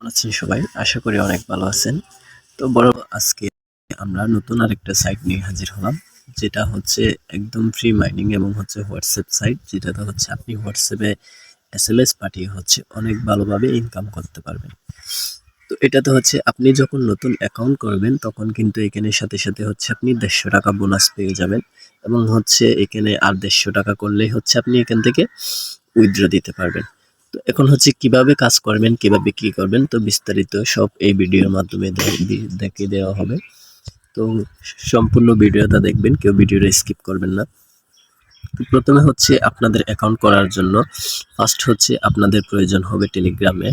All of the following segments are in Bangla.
আছেন সবাই? আশা করি অনেক ভালো আছেন। তো বড় আজকে আমরা নতুন আরেকটা সাইট নিয়ে হাজির হলাম। যেটা হচ্ছে একদম ফ্রি মাইনিং এবং হচ্ছে হোয়াটসঅ্যাপ সাইট, যেটাতে হচ্ছে আপনি হোয়াটসঅ্যাপে এসএমএস পাঠিয়ে হচ্ছে অনেক ভালোভাবে ইনকাম করতে পারবেন। তো এটাতে হচ্ছে আপনি যখন নতুন অ্যাকাউন্ট করবেন তখন কিন্তু এখানে সাথে সাথে হচ্ছে আপনি ১৫০ টাকা বোনাস পেয়ে যাবেন এবং হচ্ছে এখানে আর ১৫০ টাকা করলেই হচ্ছে আপনি এখান থেকে উইথড্র দিতে পারবেন। তো এখন হচ্ছে কিভাবে কাজ করবেন, কিভাবে কি করবেন, তো বিস্তারিত সব এই ভিডিওর মাধ্যমে দেখিয়ে দেওয়া হবে। তো সম্পূর্ণ ভিডিওটা দেখবেন, কেউ ভিডিওটা স্কিপ করবেন না। তো প্রথমে হচ্ছে আপনাদের অ্যাকাউন্ট করার জন্য ফার্স্ট হচ্ছে আপনাদের প্রয়োজন হবে টেলিগ্রামে।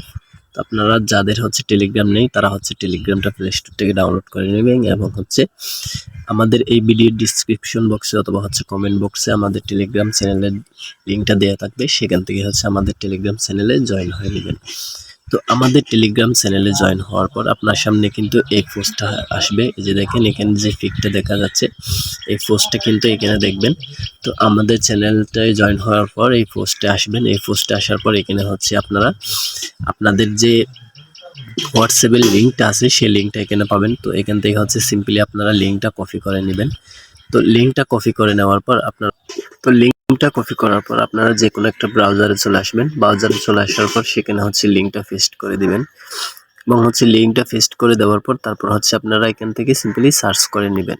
তো আপনারা যাদের হচ্ছে টেলিগ্রাম নেই তারা হচ্ছে টেলিগ্রামটা প্লে স্টোর থেকে ডাউনলোড করে নেবেন এবং হচ্ছে আমাদের এই ভিডিওর ডিসক্রিপশন বক্সে অথবা হচ্ছে কমেন্ট বক্সে আমাদের টেলিগ্রাম চ্যানেলের লিঙ্কটা দেওয়া থাকবে, সেখান থেকে হচ্ছে আমাদের টেলিগ্রাম চ্যানেলে জয়েন হয়ে নেবেন। তো আমাদের টেলিগ্রাম চ্যানেলে জয়েন হওয়ার পর আপনার সামনে কিন্তু এই পোস্টটা আসবে। এই যে দেখেন এখানে যে ফিকটা দেখা যাচ্ছে, এই পোস্টটা কিন্তু এখানে দেখবেন। তো আমাদের চ্যানেলটায় জয়েন হওয়ার পর এই পোস্টে আসবেন। এই পোস্টে আসার পর এখানে হচ্ছে আপনারা আপনাদের যে হোয়াটসঅ্যাপের লিঙ্কটা আছে সেই লিঙ্কটা এখানে পাবেন। তো এখান থেকে হচ্ছে সিম্পলি আপনারা লিঙ্কটা কপি করে নেবেন। তো লিঙ্কটা কপি করে নেওয়ার পর লিঙ্কটা কপি করার পর আপনারা যে কোনো একটা ব্রাউজারে চলে আসবেন। ব্রাউজারে চলে আসার পর সেখানে হচ্ছে লিঙ্কটা পেস্ট করে দিবেন এবং হচ্ছে লিঙ্কটা পেস্ট করে দেওয়ার পর তারপর হচ্ছে আপনারা এখান থেকে সিম্পলি সার্চ করে নেবেন।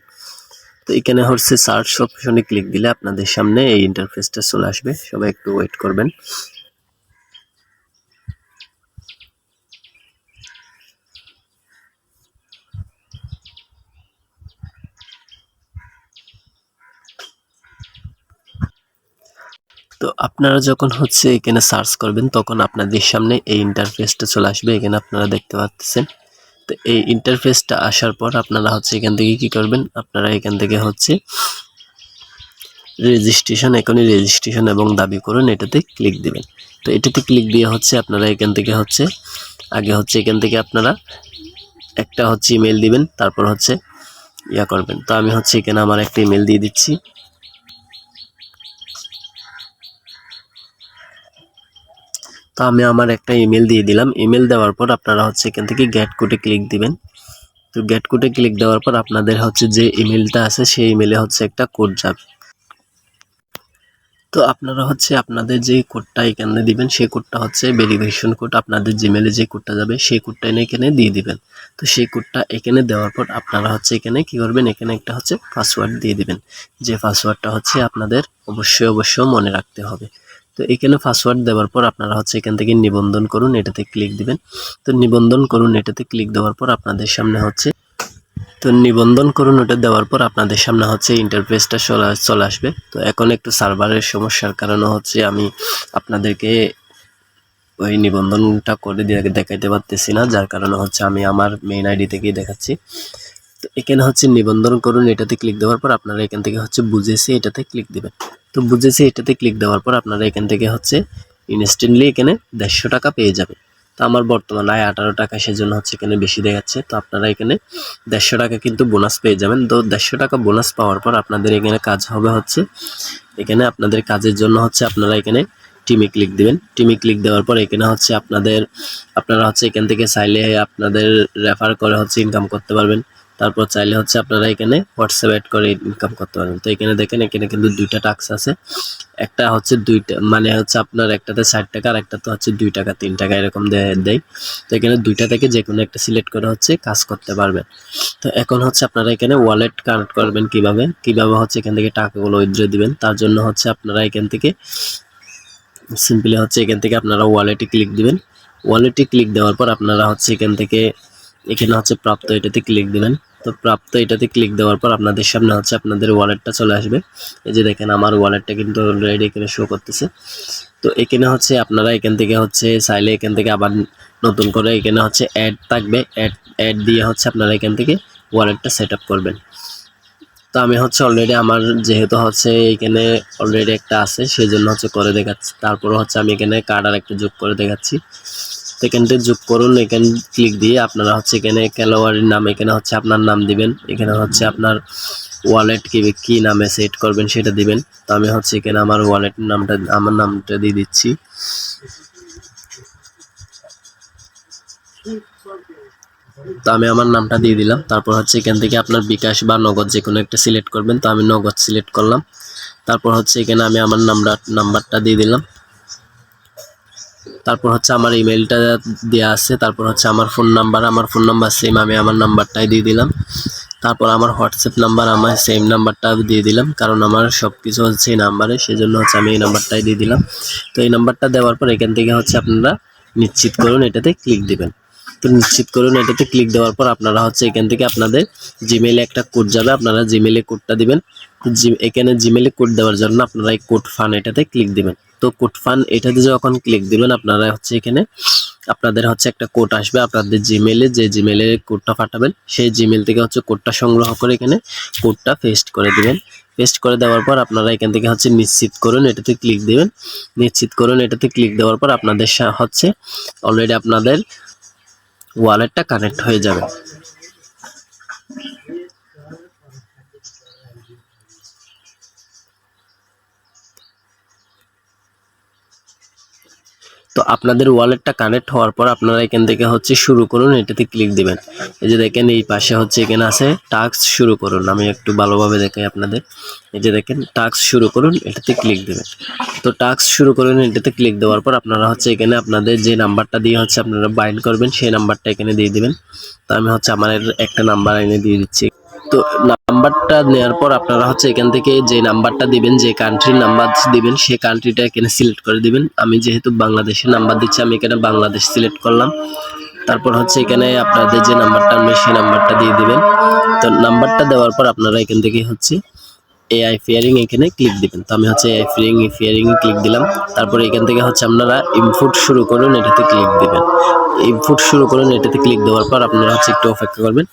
তো এখানে হচ্ছে সার্চ অপশনে ক্লিক দিলে আপনাদের সামনে এই ইন্টারফেসটা চলে আসবে। সবাই একটু ওয়েট করবেন। তো আপনারা যখন হচ্ছে এখানে সার্চ করবেন তখন আপনাদের সামনে এই ইন্টারফেসটা চলে আসবে। এখানে আপনারা দেখতে পাচ্ছেন। তো এই ইন্টারফেসটা আসার পর আপনারা হচ্ছে এখান থেকে কি করবেন, আপনারা এখান থেকে হচ্ছে রেজিস্ট্রেশন, এখনই রেজিস্ট্রেশন এবং দাবি করুন এটাতে ক্লিক দিবেন। তো এটাতে ক্লিক দিয়ে হচ্ছে আপনারা এখান থেকে হচ্ছে আগে হচ্ছে এখান থেকে আপনারা একটা হচ্ছে ইমেল দিবেন, তারপর হচ্ছে ইয়া করবেন। তো আমি হচ্ছে এখানে আমার একটা ইমেল দিয়ে দিচ্ছি। তো আমি আমার একটা ইমেল দিয়ে দিলাম। ইমেল দেওয়ার পর আপনারা হচ্ছে এখান থেকে গেট কোডে ক্লিক দিবেন। তো গেট কোডে ক্লিক দেওয়ার পর আপনাদের হচ্ছে যে ইমেলটা আছে সেই ইমেলে হচ্ছে একটা কোড যাবে। তো আপনারা হচ্ছে আপনাদের যে কোডটা এখানে দিবেন সেই কোডটা হচ্ছে ভেরিফিকেশন কোড। আপনাদের জিমেলে যে কোডটা যাবে সেই কোডটা এখানে দিয়ে দিবেন। তো সেই কোডটা এখানে দেওয়ার পর আপনারা হচ্ছে এখানে কি করবেন, এখানে একটা হচ্ছে পাসওয়ার্ড দিয়ে দিবেন। যে পাসওয়ার্ডটা হচ্ছে আপনাদের অবশ্যই মনে রাখতে হবে। তো এখানে পাসওয়ার্ড দেওয়ার পর আপনারা হচ্ছে এখান থেকে নিবন্ধন করুন এটাতে ক্লিক দিবেন। তো নিবন্ধন করুন এটাতে ক্লিক দেওয়ার পর আপনাদের সামনে হচ্ছে নিবন্ধন করুন ওটা দেওয়ার পর আপনাদের সামনে হচ্ছে ইন্টারফেসটা চলে আসবে। তো এখন একটু সার্ভারের সমস্যার কারণে হচ্ছে আমি আপনাদেরকে ওই নিবন্ধনটা করে দেখাইতে পারতেছি না, যার কারণে হচ্ছে আমি আমার মেইন আইডি থেকেই দেখাচ্ছি। তো এখানে হচ্ছে নিবন্ধন করুন এটাতে ক্লিক দেওয়ার পর আপনারা এখান থেকে হচ্ছে বুঝেছি এটাতে ক্লিক দিবেন। তো বুঝেছি এটাতে ক্লিক দেওয়ার পর আপনারা এখান থেকে হচ্ছে ইনস্ট্যান্টলি এখানে ১৫০ টাকা পেয়ে যাবেন। তো আমার বর্তমান আয় ১৮ টাকা, সেজন্য হচ্ছে এখানে বেশি দেখাচ্ছে। তো আপনারা এখানে ১৫০ টাকা কিন্তু বোনাস পেয়ে যাবেন। তো ১৫০ টাকা বোনাস পাওয়ার পর আপনাদের এখানে কাজ হবে হচ্ছে এখানে আপনাদের কাজের জন্য হচ্ছে আপনারা এখানে টিমে ক্লিক দিবেন। টিমে ক্লিক দেওয়ার পর এখানে হচ্ছে আপনারা হচ্ছে এখান থেকে চাইলে আপনাদের রেফার করে হচ্ছে ইনকাম করতে পারবেন। তারপর চাইলে হচ্ছে আপনারা এখানে হোয়াটসঅ্যাপ অ্যাড করে ইনকাম করতে পারবেন। তো এখানে দেখেন এখানে কিন্তু দুইটা টাস্ক আছে। একটা হচ্ছে দুইটা মানে হচ্ছে আপনার একটাতে ৬০ টাকা আর একটাতে হচ্ছে ২ টাকা ৩ টাকা এরকম দেয়। তো এখানে দুইটা থেকে যে কোনো একটা সিলেক্ট করে হচ্ছে কাজ করতে পারবেন। তো এখন হচ্ছে আপনারা এখানে ওয়ালেট কানেক্ট করবেন কিভাবে হচ্ছে এখান থেকে টাকাগুলো উইথড্র দিবেন। তার জন্য হচ্ছে আপনারা এখান থেকে সিম্পলি হচ্ছে এখান থেকে আপনারা ওয়ালেটে ক্লিক দিবেন। ওয়ালেটে ক্লিক দেওয়ার পর আপনারা হচ্ছে এখানে হচ্ছে প্রাপ্ত এটাতে ক্লিক দিবেন। তো প্রাপ্ত এটাতে ক্লিক দেওয়ার পর আপনাদের সামনে হচ্ছে আপনাদের ওয়ালেটটা চলে আসবে। এই যে দেখেন আমার ওয়ালেটটা কিন্তু অলরেডি এখানে শো করতেছে। তো এখানে হচ্ছে আপনারা এখান থেকে হচ্ছে চাইলে এখান থেকে আবার নতুন করে এখানে হচ্ছে অ্যাড থাকবে, অ্যাড দিয়ে হচ্ছে আপনারা এখান থেকে ওয়ালেটটা সেট আপ করবেন। তো আমি হচ্ছে অলরেডি আমার যেহেতু হচ্ছে এখানে অলরেডি একটা আছে সেই জন্য হচ্ছে করে দেখাচ্ছি। তারপরে হচ্ছে আমি এখানে কার্ড আর একটা যোগ করে দেখাচ্ছি। তো এখানটা যোগ করুন, এখানে ক্লিক দিয়ে আপনারা হচ্ছে এখানে খেলোয়াড়ের নাম এখানে হচ্ছে আপনার নাম দিবেন। এখানে হচ্ছে আপনার ওয়ালেট কি নামে সেট করবেন সেটা দিবেন। তো আমি হচ্ছে এখানে আমার আমার নামটা দিয়ে দিচ্ছি। তো আমি আমার নামটা দিয়ে দিলাম। তারপর হচ্ছে এখান থেকে আপনার বিকাশ বা নগদ যে কোনো একটা সিলেক্ট করবেন। তো আমি নগদ সিলেক্ট করলাম। তারপর হচ্ছে এখানে আমি আমার নাম্বারটা দিয়ে দিলাম। তারপর হচ্ছে আমার ইমেলটা দেওয়া আছে। তারপর হচ্ছে আমার ফোন নাম্বার সেম, আমি আমার নাম্বারটাই দিয়ে দিলাম। তারপর আমার হোয়াটসঅ্যাপ নাম্বার, আমার সেম নাম্বারটা দিয়ে দিলাম, কারণ আমার সব কিছু হচ্ছে এই নাম্বারে, সেজন্য হচ্ছে আমি এই নাম্বারটাই দিয়ে দিলাম। তো এই নাম্বারটা দেওয়ার পর এখান থেকে হচ্ছে আপনারা নিশ্চিত করুন, এটাতে ক্লিক দিবেন। তো নিশ্চিত করুন, এটাতে ক্লিক দেওয়ার পর আপনারা হচ্ছে এখান থেকে আপনাদের জিমেইলে একটা কোড যাবে, আপনারা জিমেইলে কোডটা দিবেন। এখানে জিমেইলে কোড দেওয়ার জন্য আপনারা এই কোড ফান এটাতে ক্লিক দিবেন। তো কোড ফান এটাতে যখন ক্লিক দিবেন আপনারা হচ্ছে এখানে আপনাদের হচ্ছে একটা কোড আসবে আপনাদের জিমেইলে, যে জিমেইলে কোডটা পাঠাবেন সেই জিমেইল থেকে হচ্ছে কোডটা সংগ্রহ করে এখানে কোডটা পেস্ট করে দিবেন। পেস্ট করে দেওয়ার পর আপনারা এখান থেকে হচ্ছে নিশ্চিত করুন, এটাতে ক্লিক দিবেন। নিশ্চিত করুন, এটাতে ক্লিক দেওয়ার পর আপনাদের হচ্ছে অলরেডি আপনাদের ওয়ালেটটা কানেক্ট হয়ে যাবে। তো আপনাদের ওয়ালেটটা কানেক্ট হওয়ার পর আপনারা এখান থেকে হচ্ছে শুরু করুন, এটাতে ক্লিক দিবেন। এই যে দেখেন এই পাশে হচ্ছে এখানে আছে টাস্ক শুরু করুন, আমি একটু ভালোভাবে দেখাই আপনাদের। এই যে দেখেন টাস্ক শুরু করুন, এটাতে ক্লিক দিবেন। তো টাস্ক শুরু করুন, এটাতে ক্লিক দেওয়ার পর আপনারা হচ্ছে এখানে আপনাদের যে নাম্বারটা দিয়ে হচ্ছে আপনারা বাইন্ড করবেন সেই নাম্বারটা এখানে দিয়ে দিবেন। তো আমি হচ্ছে আমার একটা নাম্বার এনে দিয়ে দিচ্ছি। তো নাম্বারটা নেওয়ার পর আপনারা হচ্ছে এখান থেকে যে নাম্বারটা দিবেন, যে কান্ট্রির নাম্বার দিবেন সেই কান্ট্রিটা এখানে সিলেক্ট করে দিবেন। আমি যেহেতু বাংলাদেশের নাম্বার দিচ্ছি, আমি এখানে বাংলাদেশ সিলেক্ট করলাম। তারপর হচ্ছে এখানে আপনাদের যে নাম্বারটা আনবে সেই নাম্বারটা দিয়ে দিবেন। তো নাম্বারটা দেওয়ার পর আপনারা এখান থেকে হচ্ছে এআই ফেয়ারিং এখানে ক্লিক দিবেন। তো আমি হচ্ছে এআই ফেয়ারিং ক্লিক দিলাম। তারপরে এখান থেকে হচ্ছে আপনারা ইনপুট শুরু করুন, এটাতে ক্লিক দিবেন। ইনপুট শুরু করুন, এটাতে ক্লিক দেওয়ার পর আপনারা হচ্ছে একটু অপেক্ষা করবেন।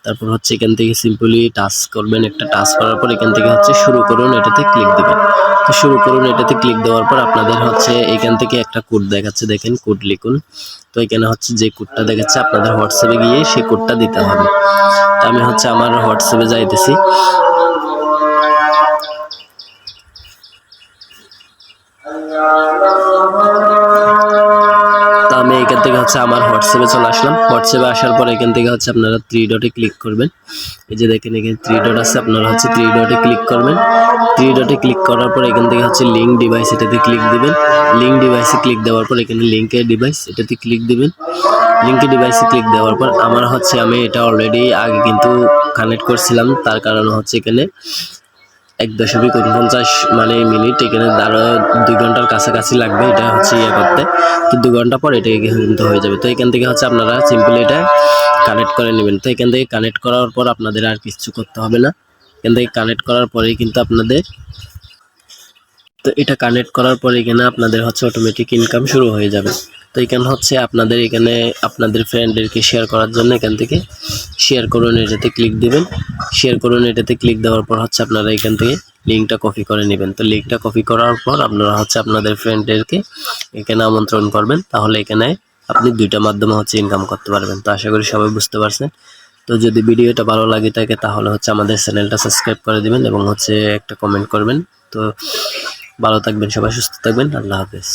তারপর হচ্ছে এখান থেকে সিম্পলি টাচ করবেন, একটা টাচ করার পর এখান থেকে হচ্ছে শুরু করুন, এটাতে ক্লিক দিবেন। তো শুরু করুন, এটাতে ক্লিক দেওয়ার পর আপনাদের হচ্ছে এখান থেকে একটা কোড দেখাচ্ছে, দেখেন কোড লিখুন। তো এখানে হচ্ছে যে কোডটা দেখাচ্ছে আপনাদের হোয়াটসঅ্যাপে গিয়ে সেই কোডটা দিতে হবে। তো আমি হচ্ছে আমার হোয়াটসঅ্যাপে যাইতেছি। তো আমি এখান থেকে হচ্ছে আমার হোয়াটসঅ্যাপে চলে আসলাম। হোয়াটসঅ্যাপে আসার পর এখান থেকে হচ্ছে আপনারা 3 ডটে ক্লিক করবেন। এই যে দেখেন এখানে 3 ডট আছে, আপনারা হচ্ছে 3 ডটে ক্লিক করবেন। 3 ডটে ক্লিক করার পর এখান থেকে হচ্ছে লিঙ্ক ডিভাইস এটাতে ক্লিক দিবেন। লিঙ্ক ডিভাইসে ক্লিক দেওয়ার পর এখানে লিঙ্কের ডিভাইস এটাতে ক্লিক দিবেন। লিঙ্কের ডিভাইসে ক্লিক দেওয়ার পর আমার হচ্ছে আমি এটা অলরেডি আগে কিন্তু কানেক্ট করছিলাম, তার কারণে হচ্ছে এখানে 1.49 মানে মিনিট, এখানে আরো 2 ঘন্টার কাছাকাছি লাগবে এটা হচ্ছে ইয়ে করতে। তো 2 ঘন্টা পর এটা কিন্তু হয়ে যাবে। তো এখান থেকে হচ্ছে আপনারা সিম্পলি এটা কানেক্ট করে নেবেন। তো এখান থেকে কানেক্ট করার পর আপনাদের আর কিছু করতে হবে না। এখান থেকে কানেক্ট করার পরেই কিন্তু আপনাদের, তো এটা কানেক্ট করার পরে এখানে আপনাদের হচ্ছে অটোমেটিক ইনকাম শুরু হয়ে যাবে। তো এখানে হচ্ছে আপনাদের এখানে আপনাদের ফ্রেন্ডদেরকে শেয়ার করার জন্য এখান থেকে শেয়ার করুন, এটাতে ক্লিক দিবেন। শেয়ার করুন, এটাতে ক্লিক দেওয়ার পর হচ্ছে আপনারা এখান থেকে লিঙ্কটা কপি করে নেবেন। তো লিঙ্কটা কপি করার পর আপনারা হচ্ছে আপনাদের ফ্রেন্ডদেরকে এখানে আমন্ত্রণ করবেন, তাহলে এখানে আপনি 2টা মাধ্যমে হচ্ছে ইনকাম করতে পারবেন। তো আশা করি সবাই বুঝতে পারছেন। তো যদি ভিডিওটা ভালো লাগে থাকে তাহলে হচ্ছে আমাদের চ্যানেলটা সাবস্ক্রাইব করে দিবেন এবং হচ্ছে একটা কমেন্ট করবেন। তো ভালো থাকবেন সবাই, সুস্থ থাকবেন, আল্লাহ হাফেজ।